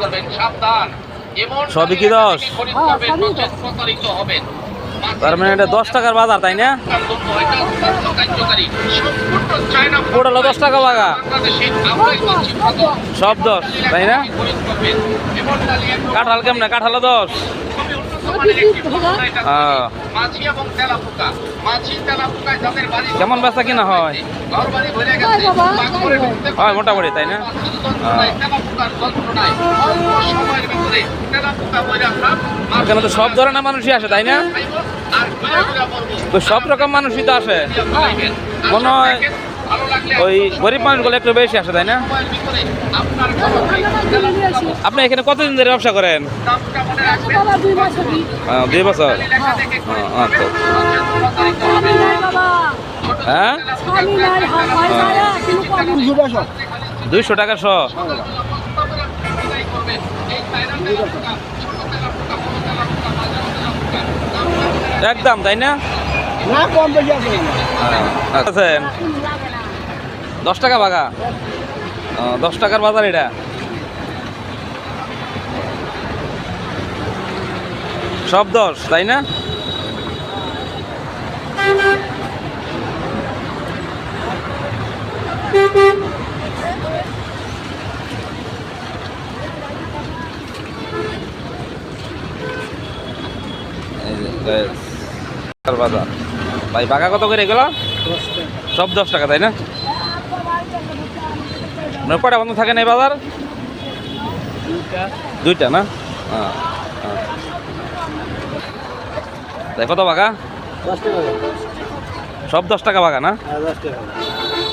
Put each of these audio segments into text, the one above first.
করবেন, সাবধান। সবই কি 10? তার মানে এটা 10 টাকার বাজার, তাই না? পুরো 10 টাকা বাগা, সব 10, তাই না? কাঁঠাল কেমনে? কাঁঠালও 10। কেমন বেচা কিনা হয়? হয় মোটামুটি, তাই না? এখানে তো সব ধরনের মানুষই আসে, তাই না? সব রকম মানুষই তো আসে, মনে হয় ওই গরিব মানুষগুলো একটু বেশি আসে, তাই না? আপনি এখানে কতদিন ধরে ব্যবসা করেন? 2 বছর। আচ্ছা, হ্যাঁ, 200 টাকা শ। একদম, তাই না? 10 টাকা বাগা, 10 টাকার বাজার এটা। সব 10, তাই না? বাজার ভাই, বাগা কত করে এগুলো? সব 10 টাকা, তাই না? কটা বন্ধ থাকে না এই বাজার? 2টা না? কত বাগা? সব 10 টাকা বাগা না?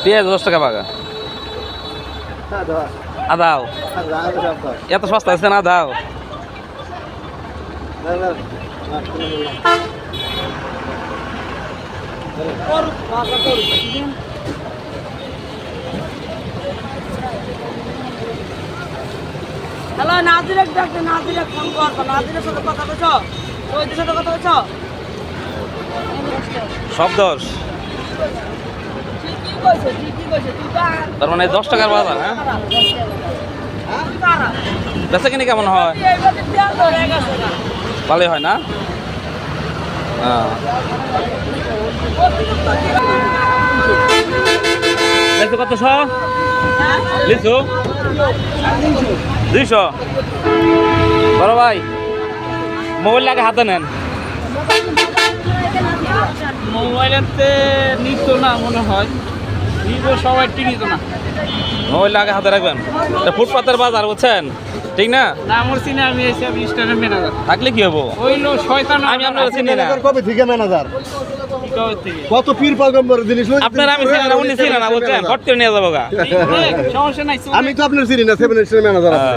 পেঁয়াজ 10 টাকা বাগা। আদাও এত সস্তা আছে না? দাও হ্যালো, নাজিরেক ডাকতে, নাজিরেক ফোন করবো। নাজিরের সাথে কথা বলছো? ওইদের সাথে কথা বলছো? সব 10। ঠিকই কইছো, ঠিকই কইছো। তুই তার মানে 10 টাকার বাজার। হ্যাঁ, বেচা কিনি কেমন হয়? ভালোই হয় না? লিচু কত শ? লিচু 200। বড় ভাই, মোবাইল আগে হাতে নেন। মোবাইলেতে নিত না মনে হয়, নিব সবাই নিত না। মোবাইল আগে হাতে রাখবেন। এটা ফুটপাতের বাজার, বুঝছেন? ঠিক না? না, আমার চিনি, আমি এসে স্ট্যান্ডার্ড ম্যানেজার। থাকলে কি হবো? হইলো শয়তান। আমি আপনার চিনি না। কবে থেকে ম্যানেজার? থেকে কত পীর পয়গম্বর জিনিস আপনার আমি চিনি না, উনি চিনি না, বুঝছেন? ফট করে নিয়ে যাবো গা। সমস্যা নাই। আমি তো আপনার চিনি না, 7 স্টার ম্যানেজার আছে।